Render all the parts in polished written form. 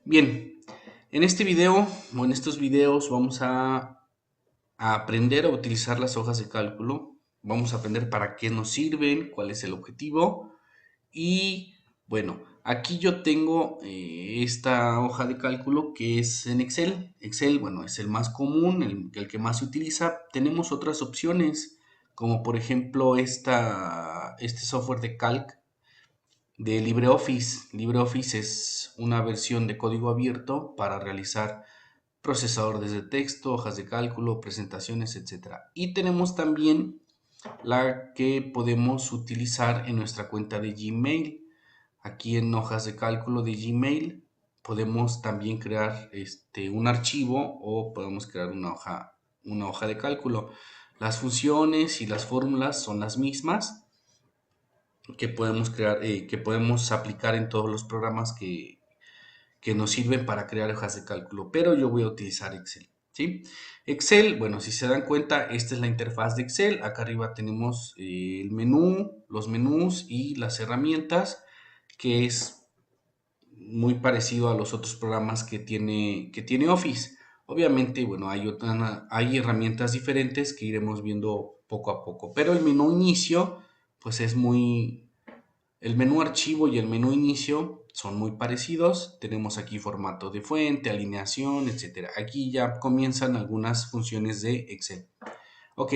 Bien, en este video o en estos videos vamos a aprender a utilizar las hojas de cálculo. Vamos a aprender para qué nos sirven, cuál es el objetivo. Y bueno, aquí yo tengo esta hoja de cálculo que es en Excel. Excel, bueno, es el más común, el que más se utiliza. Tenemos otras opciones, como por ejemplo este software de Calc de LibreOffice. LibreOffice es una versión de código abierto para realizar procesadores de texto, hojas de cálculo, presentaciones, etcétera. Y tenemos también la que podemos utilizar en nuestra cuenta de Gmail. Aquí en hojas de cálculo de Gmail podemos también crear un archivo o podemos crear una hoja de cálculo. Las funciones y las fórmulas son las mismas que podemos crear, que podemos aplicar en todos los programas que nos sirven para crear hojas de cálculo, pero yo voy a utilizar Excel, ¿sí? Excel, bueno, si se dan cuenta, esta es la interfaz de Excel. Acá arriba tenemos el menú, los menús y las herramientas, que es muy parecido a los otros programas que tiene Office. Obviamente, bueno, hay herramientas diferentes que iremos viendo poco a poco, pero el menú inicio, pues el menú archivo y el menú inicio son muy parecidos. Tenemos aquí formato de fuente, alineación, etcétera. Aquí ya comienzan algunas funciones de Excel. Ok,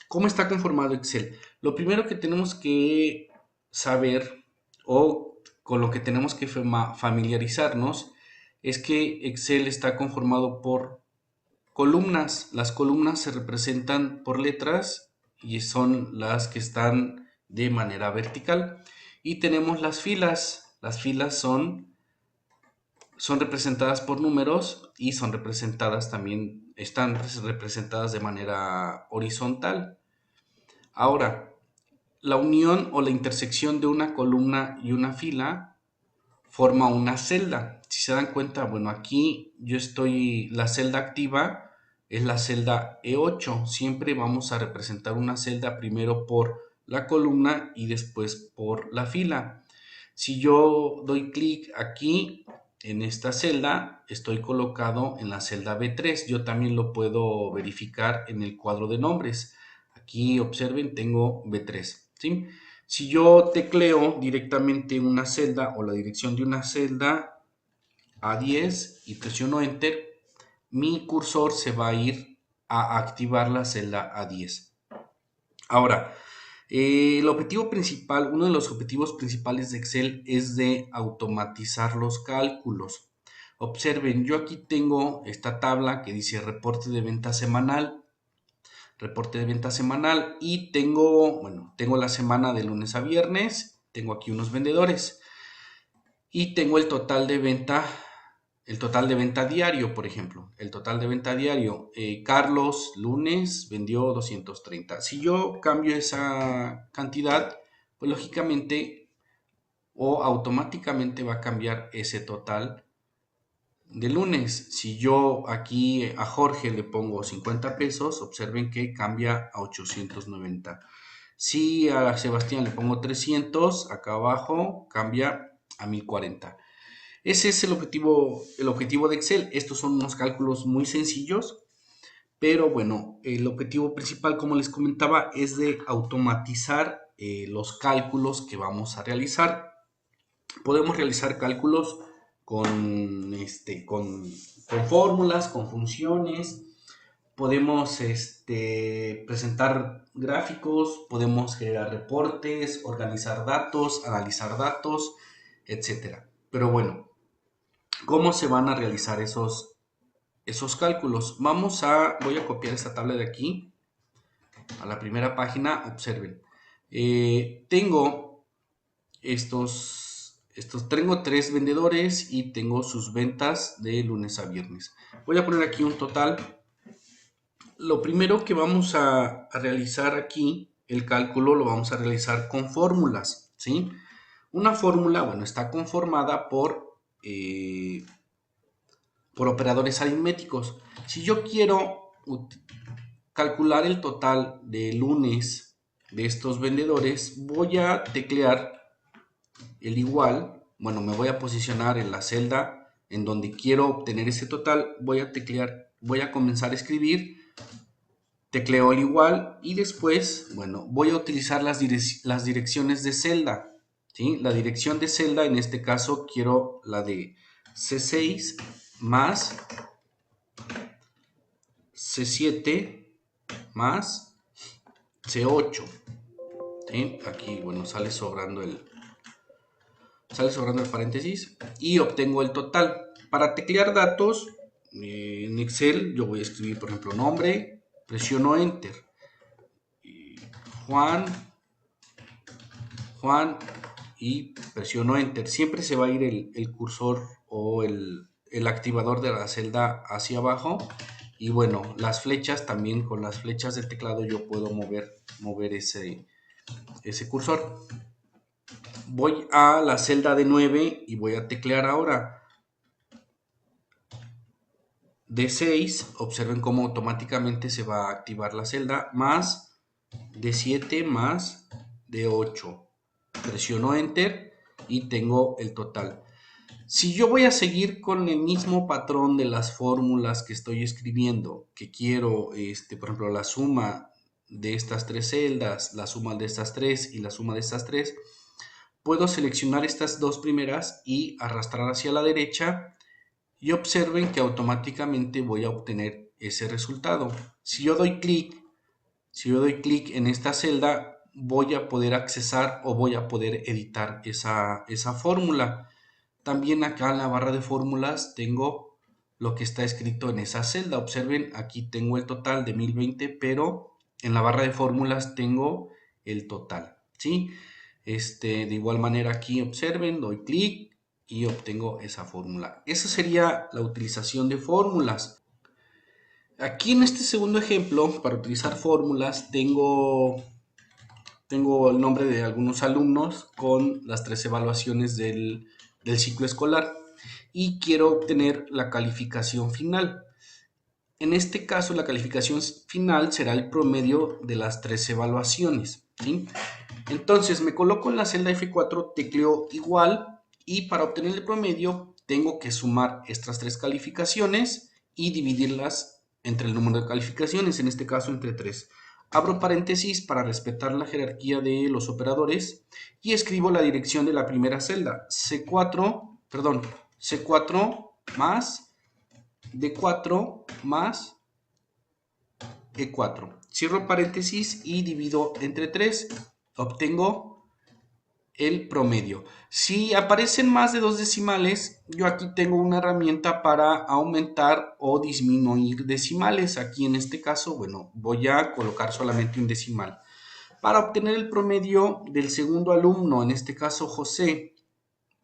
¿cómo está conformado Excel? Lo primero que tenemos que saber o con lo que tenemos que familiarizarnos es que Excel está conformado por columnas. Las columnas se representan por letras y son las que están de manera vertical. Y tenemos las filas. Las filas son representadas por números y son representadas también, están representadas de manera horizontal. Ahora, la unión o la intersección de una columna y una fila forma una celda. Si se dan cuenta, bueno, aquí la celda activa es la celda E8. Siempre vamos a representar una celda primero por la columna y después por la fila. Si yo doy clic aquí en esta celda, estoy colocado en la celda B3. Yo también lo puedo verificar en el cuadro de nombres. Aquí observen, tengo B3, ¿sí? Si yo tecleo directamente una celda o la dirección de una celda A10 y presiono Enter, mi cursor se va a ir a activar la celda A10. Ahora, el objetivo principal, uno de los objetivos principales de Excel es de automatizar los cálculos. Observen, yo aquí tengo esta tabla que dice reporte de venta semanal y tengo la semana de lunes a viernes, tengo aquí unos vendedores y tengo el total de venta diario, por ejemplo, el total de venta diario. Carlos lunes vendió 230. Si yo cambio esa cantidad, pues lógicamente o automáticamente va a cambiar ese total de lunes. Si yo aquí a Jorge le pongo 50 pesos, observen que cambia a 890. Si a Sebastián le pongo 300, acá abajo cambia a 1040. Ese es el objetivo de Excel. Estos son unos cálculos muy sencillos, pero bueno, el objetivo principal, como les comentaba, es de automatizar los cálculos que vamos a realizar. Podemos realizar cálculos con fórmulas, con funciones. Podemos presentar gráficos, podemos generar reportes, organizar datos, analizar datos, etcétera. Pero bueno, ¿cómo se van a realizar esos cálculos? Voy a copiar esta tabla de aquí a la primera página. Observen, tengo tengo 3 vendedores y tengo sus ventas de lunes a viernes. Voy a poner aquí un total. Lo primero que vamos a realizar aquí, el cálculo lo vamos a realizar con fórmulas, ¿sí? Una fórmula, bueno, está conformada por operadores aritméticos. Si yo quiero calcular el total de lunes de estos vendedores, voy a teclear el igual. Bueno, me voy a posicionar en la celda en donde quiero obtener ese total, voy a comenzar a escribir, tecleo el igual y después, bueno, voy a utilizar las direcciones de celda, ¿sí? La dirección de celda, en este caso, quiero la de C6 más C7 más C8, ¿sí? Aquí, bueno, sale sobrando el paréntesis y obtengo el total. Para teclear datos en Excel, yo voy a escribir, por ejemplo, nombre, presiono Enter. Juan y presiono Enter. Siempre se va a ir el cursor o el activador de la celda hacia abajo. Y bueno, las flechas también, con las flechas del teclado yo puedo mover ese cursor. Voy a la celda de 9 y voy a teclear ahora D6. Observen cómo automáticamente se va a activar la celda, más D7 más D8. Presiono Enter y tengo el total. Si yo voy a seguir con el mismo patrón de las fórmulas que estoy escribiendo, que quiero, por ejemplo, la suma de estas tres celdas, la suma de estas tres y la suma de estas tres, puedo seleccionar estas dos primeras y arrastrar hacia la derecha y observen que automáticamente voy a obtener ese resultado. Si yo doy clic en esta celda, voy a poder accesar o voy a poder editar esa fórmula. También acá en la barra de fórmulas tengo lo que está escrito en esa celda. Observen, aquí tengo el total de 1020, pero en la barra de fórmulas tengo el total, ¿sí? De igual manera aquí observen, doy clic y obtengo esa fórmula. Esa sería la utilización de fórmulas. Aquí en este segundo ejemplo, para utilizar fórmulas, tengo el nombre de algunos alumnos con las 3 evaluaciones del ciclo escolar y quiero obtener la calificación final. En este caso, la calificación final será el promedio de las 3 evaluaciones, ¿sí? Entonces, me coloco en la celda F4, tecleo igual y para obtener el promedio tengo que sumar estas 3 calificaciones y dividirlas entre el número de calificaciones, en este caso entre 3. Abro paréntesis para respetar la jerarquía de los operadores y escribo la dirección de la primera celda, C4 más D4 más E4. Cierro paréntesis y divido entre 3. Obtengo el promedio. Si aparecen más de 2 decimales, yo aquí tengo una herramienta para aumentar o disminuir decimales. Aquí en este caso, bueno, voy a colocar solamente un decimal. Para obtener el promedio del segundo alumno, en este caso José,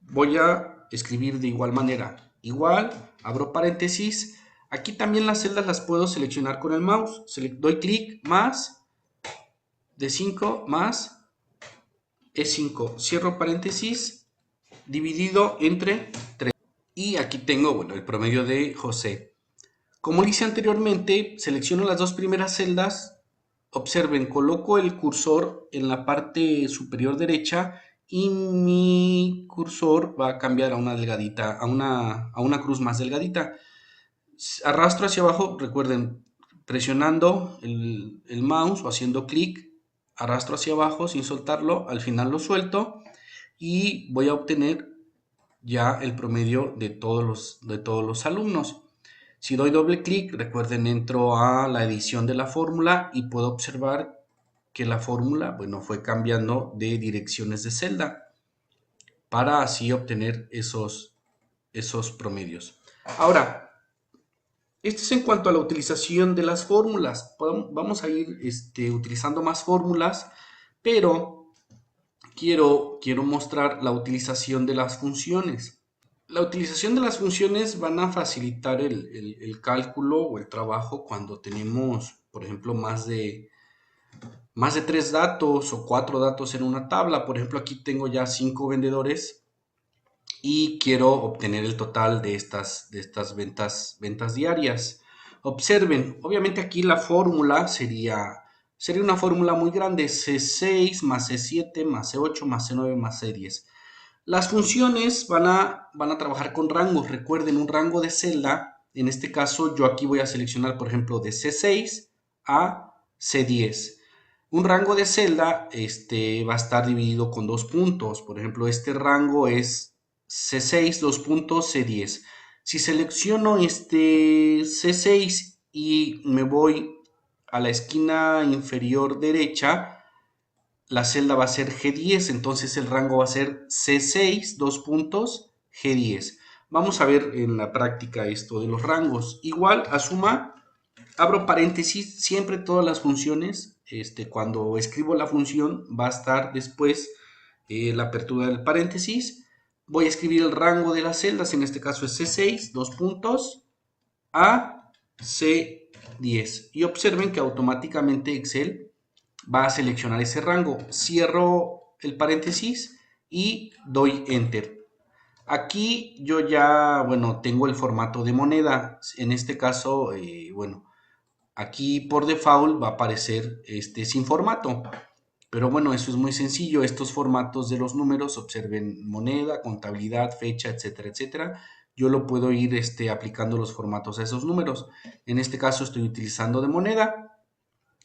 voy a escribir de igual manera. Igual, abro paréntesis. Aquí también las celdas las puedo seleccionar con el mouse. Doy clic, más D5 más E5, cierro paréntesis, dividido entre 3. Y aquí tengo, bueno, el promedio de José. Como lo hice anteriormente, selecciono las dos primeras celdas. Observen, coloco el cursor en la parte superior derecha y mi cursor va a cambiar a una delgadita, a una cruz más delgadita. Arrastro hacia abajo, recuerden, presionando el mouse o haciendo clic, arrastro hacia abajo sin soltarlo, al final lo suelto y voy a obtener ya el promedio de todos los alumnos. Si doy doble clic, recuerden, entro a la edición de la fórmula y puedo observar que la fórmula, bueno, fue cambiando de direcciones de celda para así obtener esos promedios. Ahora, esto es en cuanto a la utilización de las fórmulas. Vamos a ir utilizando más fórmulas, pero quiero mostrar la utilización de las funciones. La utilización de las funciones van a facilitar el cálculo o el trabajo cuando tenemos, por ejemplo, más de 3 datos o 4 datos en una tabla. Por ejemplo, aquí tengo ya 5 vendedores y quiero obtener el total de estas ventas diarias. Observen, obviamente aquí la fórmula sería una fórmula muy grande, C6 más C7 más C8 más C9 más C10. Las funciones van a trabajar con rangos. Recuerden, un rango de celda, en este caso yo aquí voy a seleccionar, por ejemplo, de C6 a C10. Un rango de celda va a estar dividido con dos puntos. Por ejemplo, este rango es C6, dos puntos, C10. Si selecciono este C6 y me voy a la esquina inferior derecha, la celda va a ser G10, entonces el rango va a ser C6, dos puntos, G10. Vamos a ver en la práctica esto de los rangos. Igual a suma, abro paréntesis, siempre todas las funciones, cuando escribo la función va a estar después la apertura del paréntesis. Voy a escribir el rango de las celdas, en este caso es C6, dos puntos, a C10. Y observen que automáticamente Excel va a seleccionar ese rango. Cierro el paréntesis y doy Enter. Aquí yo ya, bueno, tengo el formato de moneda. En este caso, bueno, aquí por default va a aparecer sin formato. Pero bueno, eso es muy sencillo. Estos formatos de los números, observen moneda, contabilidad, fecha, etcétera, etcétera. Yo lo puedo ir aplicando los formatos a esos números. En este caso estoy utilizando de moneda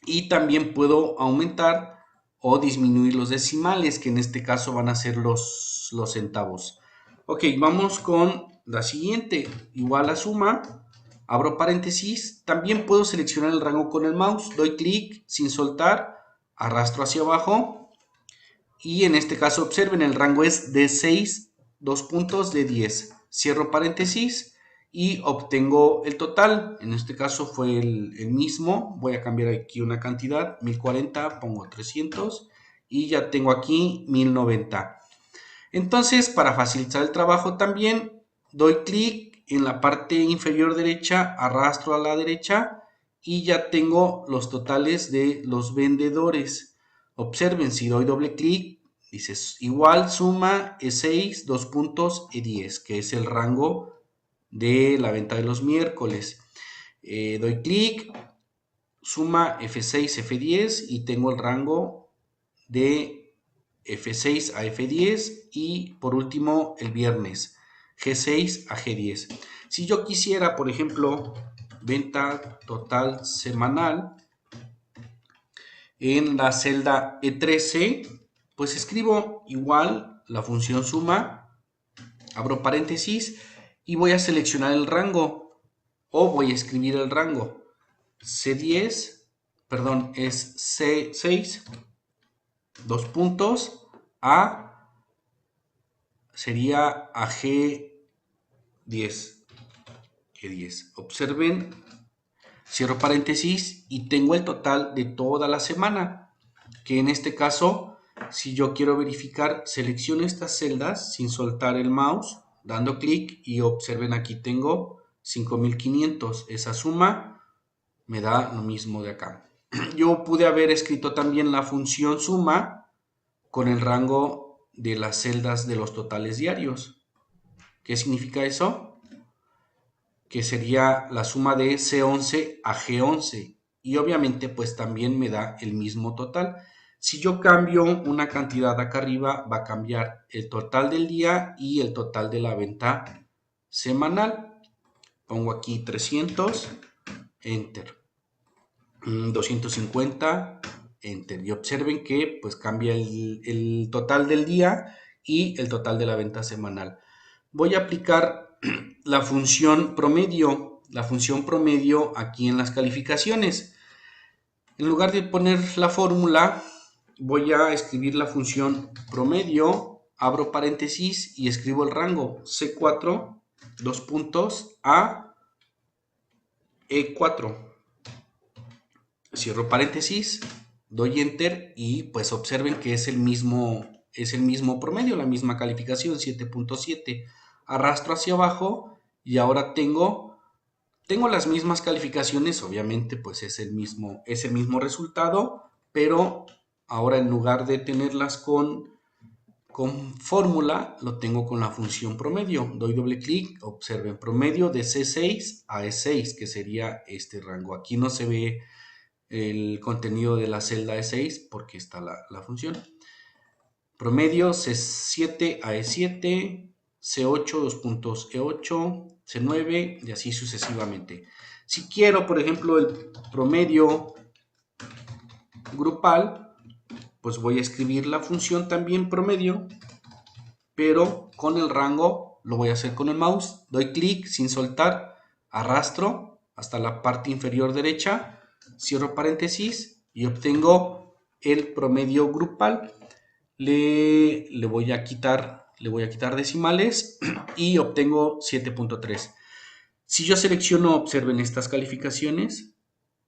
y también puedo aumentar o disminuir los decimales, que en este caso van a ser los centavos. Ok, vamos con la siguiente. Igual a suma, abro paréntesis. También puedo seleccionar el rango con el mouse. Doy clic sin soltar, arrastro hacia abajo. Y en este caso, observen, el rango es de 6, 2 puntos de 10. Cierro paréntesis y obtengo el total. En este caso fue el mismo. Voy a cambiar aquí una cantidad, 1040, pongo 300 y ya tengo aquí 1090. Entonces, para facilitar el trabajo también, doy clic en la parte inferior derecha, arrastro a la derecha y ya tengo los totales de los vendedores. Observen, si doy doble clic, dice igual suma E6, dos puntos, E10, que es el rango de la venta de los miércoles. Doy clic, suma F6, F10 y tengo el rango de F6 a F10 y por último el viernes G6 a G10. Si yo quisiera, por ejemplo, venta total semanal en la celda E13, pues escribo igual la función suma, abro paréntesis y voy a seleccionar el rango o voy a escribir el rango. C10, perdón, es C6, dos puntos, A sería a G10. G10. Observen, cierro paréntesis y tengo el total de toda la semana, que en este caso, si yo quiero verificar, selecciono estas celdas sin soltar el mouse, dando clic y observen, aquí tengo 5500. Esa suma me da lo mismo de acá. Yo pude haber escrito también la función suma con el rango de las celdas de los totales diarios. ¿Qué significa eso? Que sería la suma de C11 a G11 y obviamente pues también me da el mismo total. Si yo cambio una cantidad acá arriba, va a cambiar el total del día y el total de la venta semanal. Pongo aquí 300, enter. 250, enter. Y observen que pues cambia el total del día y el total de la venta semanal. Voy a aplicar la función promedio. La función promedio aquí en las calificaciones. En lugar de poner la fórmula, voy a escribir la función promedio, abro paréntesis y escribo el rango C4, dos puntos, a E4. Cierro paréntesis, doy enter y pues observen que es el mismo promedio, la misma calificación, 7.7. Arrastro hacia abajo y ahora tengo las mismas calificaciones, obviamente pues es el mismo resultado, pero ahora en lugar de tenerlas con fórmula, lo tengo con la función promedio. Doy doble clic, observen, promedio de C6 a E6, que sería este rango. Aquí no se ve el contenido de la celda E6 porque está la función. promedio C7 a E7, C8, dos puntos E8, C9 y así sucesivamente. Si quiero, por ejemplo, el promedio grupal, pues voy a escribir la función también promedio, pero con el rango lo voy a hacer con el mouse. Doy clic sin soltar, arrastro hasta la parte inferior derecha, cierro paréntesis y obtengo el promedio grupal. Le voy a quitar decimales y obtengo 7.3. Si yo selecciono, observen estas calificaciones,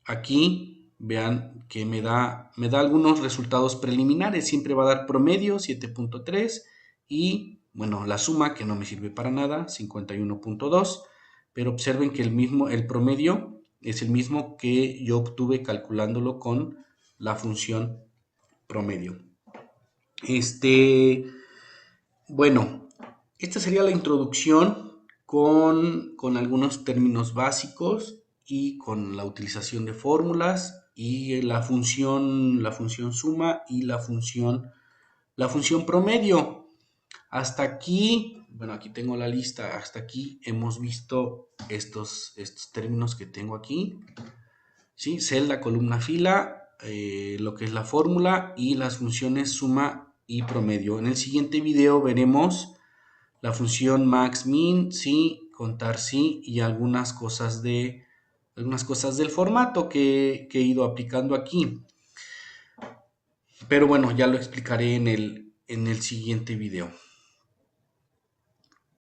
aquí vean que me da algunos resultados preliminares, siempre va a dar promedio 7.3 y bueno, la suma que no me sirve para nada 51.2, pero observen que el promedio es el mismo que yo obtuve calculándolo con la función promedio. Bueno, esta sería la introducción con algunos términos básicos y con la utilización de fórmulas y la función suma y la función promedio. Hasta aquí, bueno, aquí tengo la lista, hasta aquí hemos visto estos términos que tengo aquí, ¿sí? Celda, columna, fila, lo que es la fórmula y las funciones suma y promedio. En el siguiente video veremos la función max, min, sí, contar sí y algunas cosas del formato que he ido aplicando aquí. Pero bueno, ya lo explicaré en el siguiente video.